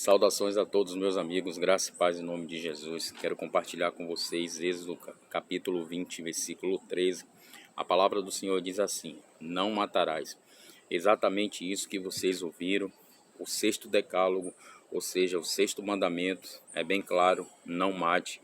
Saudações a todos meus amigos, graça e paz em nome de Jesus. Quero compartilhar com vocês Êxodo capítulo 20, versículo 13. A palavra do Senhor diz assim: não matarás. Exatamente isso que vocês ouviram, o sexto decálogo, ou seja, o sexto mandamento, é bem claro, não mate.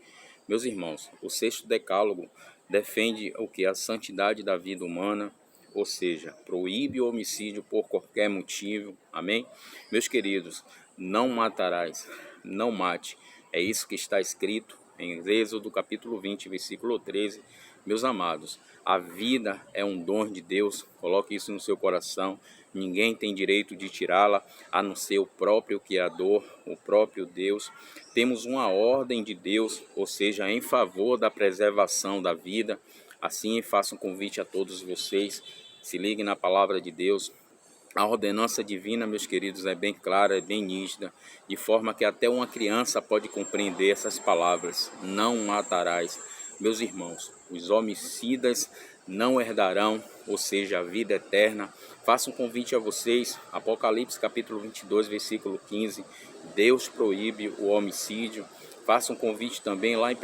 Meus irmãos, o sexto decálogo defende o que? A santidade da vida humana, ou seja, proíbe o homicídio por qualquer motivo, amém? Meus queridos, não matarás, não mate, é isso que está escrito em Êxodo capítulo 20, versículo 13. Meus amados, a vida é um dom de Deus, coloque isso no seu coração, ninguém tem direito de tirá-la, a não ser o próprio Criador, o próprio Deus. Temos uma ordem de Deus, ou seja, em favor da preservação da vida. Assim, faço um convite a todos vocês, se liguem na palavra de Deus. A ordenança divina, meus queridos, é bem clara, é bem nítida, de forma que até uma criança pode compreender essas palavras: não matarás. Meus irmãos, os homicidas não herdarão, ou seja, a vida eterna. Faço um convite a vocês, Apocalipse capítulo 22, versículo 15, Deus proíbe o homicídio. Faço um convite também lá em 1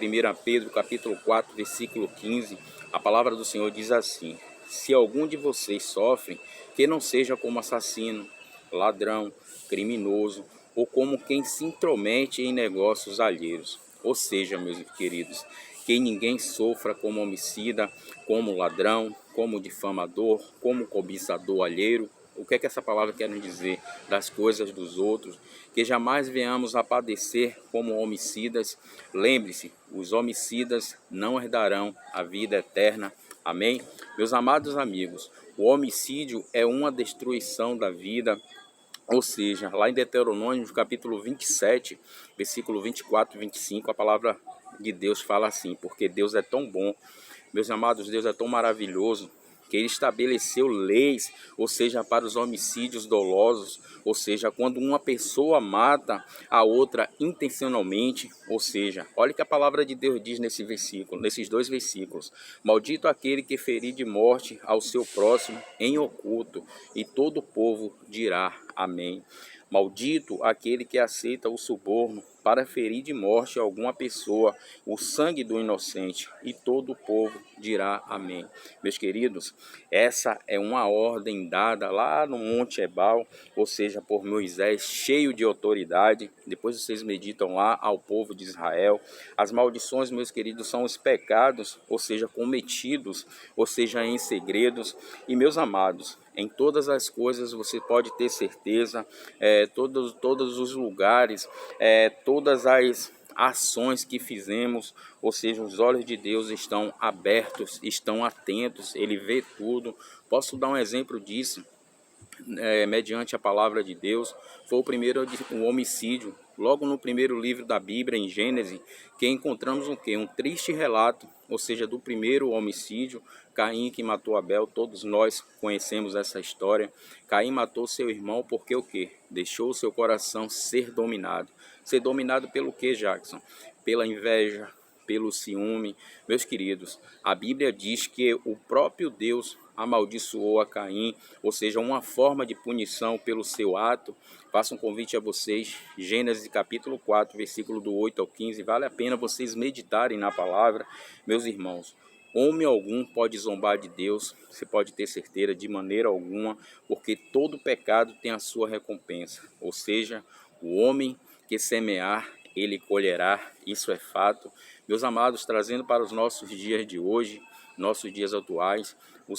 Pedro capítulo 4, versículo 15, a palavra do Senhor diz assim: se algum de vocês sofre, que não seja como assassino, ladrão, criminoso, ou como quem se intromete em negócios alheios. Ou seja, meus queridos, que ninguém sofra como homicida, como ladrão, como difamador, como cobiçador alheiro. O que é que essa palavra quer nos dizer? Das coisas dos outros, que jamais venhamos a padecer como homicidas. Lembre-se, os homicidas não herdarão a vida eterna. Amém? Meus amados amigos, o homicídio é uma destruição da vida, ou seja, lá em Deuteronômio, capítulo 27, versículo 24 e 25, a palavra de Deus fala assim: porque Deus é tão bom, meus amados, Deus é tão maravilhoso, que ele estabeleceu leis, ou seja, para os homicídios dolosos, ou seja, quando uma pessoa mata a outra intencionalmente, ou seja, olha o que a palavra de Deus diz nesse versículo, nesses dois versículos: maldito aquele que ferir de morte ao seu próximo em oculto, e todo o povo dirá amém. Maldito aquele que aceita o suborno para ferir de morte alguma pessoa, o sangue do inocente, e todo o povo dirá amém. Meus queridos, essa é uma ordem dada lá no Monte Ebal, ou seja, por Moisés, cheio de autoridade. Depois vocês meditam lá ao povo de Israel. As maldições, meus queridos, são os pecados, ou seja, cometidos, ou seja, em segredos. E meus amados, em todas as coisas você pode ter certeza, todos os lugares, todas as ações que fizemos, ou seja, os olhos de Deus estão abertos, estão atentos, Ele vê tudo. Posso dar um exemplo disso? Mediante a palavra de Deus, foi o primeiro homicídio, logo no primeiro livro da Bíblia, em Gênesis, que encontramos o quê? Um triste relato, ou seja, do primeiro homicídio, Caim que matou Abel. Todos nós conhecemos essa história. Caim matou seu irmão porque o quê? Deixou o seu coração ser dominado. Ser dominado pelo quê, Jackson? Pela inveja, pelo ciúme. Meus queridos, a Bíblia diz que o próprio Deus amaldiçoou a Caim, ou seja, uma forma de punição pelo seu ato. Faço um convite a vocês, Gênesis capítulo 4, versículo do 8 ao 15, vale a pena vocês meditarem na palavra. Meus irmãos, homem algum pode zombar de Deus, você pode ter certeza, de maneira alguma, porque todo pecado tem a sua recompensa, ou seja, o homem que semear, ele colherá, isso é fato. Meus amados, trazendo para os nossos dias de hoje, nossos dias atuais, o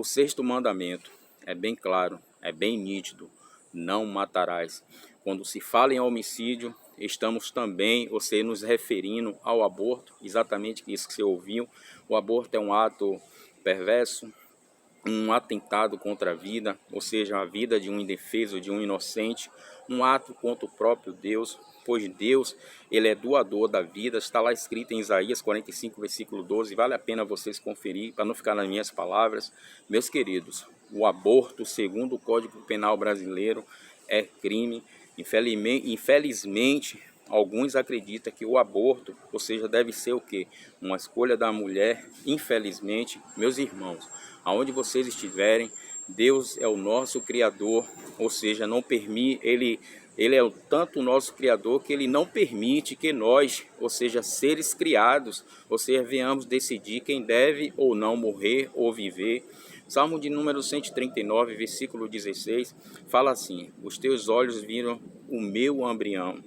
sexto mandamento é bem claro, é bem nítido: não matarás. Quando se fala em homicídio, estamos também, ou seja, nos referindo ao aborto, exatamente isso que você ouviu. O aborto é um ato perverso, um atentado contra a vida, ou seja, a vida de um indefeso, de um inocente, um ato contra o próprio Deus, pois Deus, ele é doador da vida. Está lá escrito em Isaías 45, versículo 12, vale a pena vocês conferir, para não ficar nas minhas palavras. Meus queridos, o aborto, segundo o Código Penal brasileiro, é crime. Infelizmente, alguns acreditam que o aborto, ou seja, deve ser o quê? Uma escolha da mulher. Infelizmente, meus irmãos, aonde vocês estiverem, Deus é o nosso Criador, ou seja, não permite, Ele Ele é tanto o nosso Criador que Ele não permite que nós, ou seja, seres criados, ou seja, venhamos decidir quem deve ou não morrer ou viver. Salmo de número 139, versículo 16, fala assim: os teus olhos viram o meu embrião,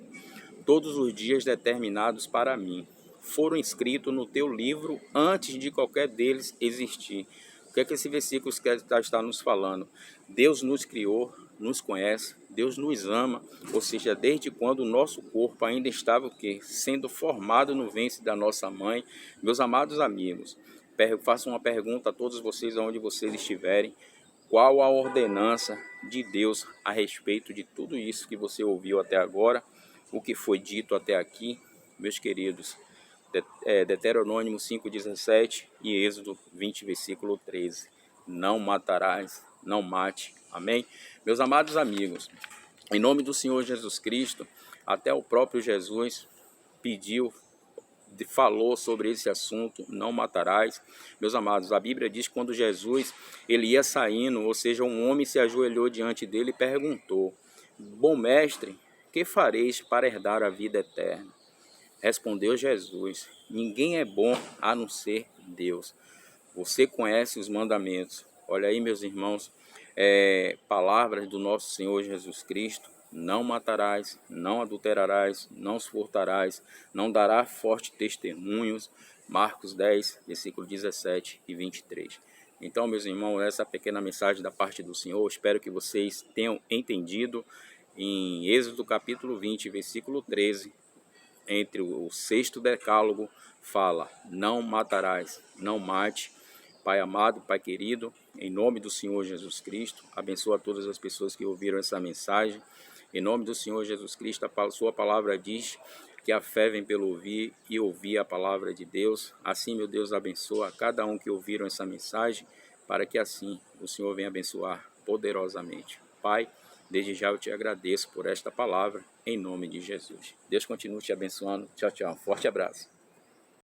todos os dias determinados para mim foram escritos no teu livro antes de qualquer deles existir. O que é que esse versículo está nos falando? Deus nos criou, nos conhece, Deus nos ama, ou seja, desde quando o nosso corpo ainda estava o quê? Sendo formado no ventre da nossa mãe. Meus amados amigos, faço uma pergunta a todos vocês, aonde vocês estiverem: qual a ordenança de Deus a respeito de tudo isso que você ouviu até agora, o que foi dito até aqui, meus queridos? Deuteronômio 5,17 e Êxodo 20, versículo 13. Não matarás, não mate. Amém? Meus amados amigos, em nome do Senhor Jesus Cristo, até o próprio Jesus falou sobre esse assunto, não matarás. Meus amados, a Bíblia diz que quando Jesus ele ia saindo, ou seja, um homem se ajoelhou diante dele e perguntou: bom mestre, que fareis para herdar a vida eterna? Respondeu Jesus: ninguém é bom a não ser Deus. Você conhece os mandamentos. Olha aí, meus irmãos, palavras do nosso Senhor Jesus Cristo: não matarás, não adulterarás, não furtarás, não darás fortes testemunhos. Marcos 10, versículo 17 e 23. Então, meus irmãos, essa pequena mensagem da parte do Senhor, espero que vocês tenham entendido. Em Êxodo capítulo 20, versículo 13, entre o sexto decálogo, fala: não matarás, não mate. Pai amado, Pai querido, em nome do Senhor Jesus Cristo, abençoa todas as pessoas que ouviram essa mensagem. Em nome do Senhor Jesus Cristo, a sua palavra diz que a fé vem pelo ouvir e ouvir a palavra de Deus. Assim, meu Deus, abençoa cada um que ouviram essa mensagem, para que assim o Senhor venha abençoar poderosamente. Pai, desde já eu te agradeço por esta palavra, em nome de Jesus. Deus continue te abençoando. Tchau, tchau. Forte abraço.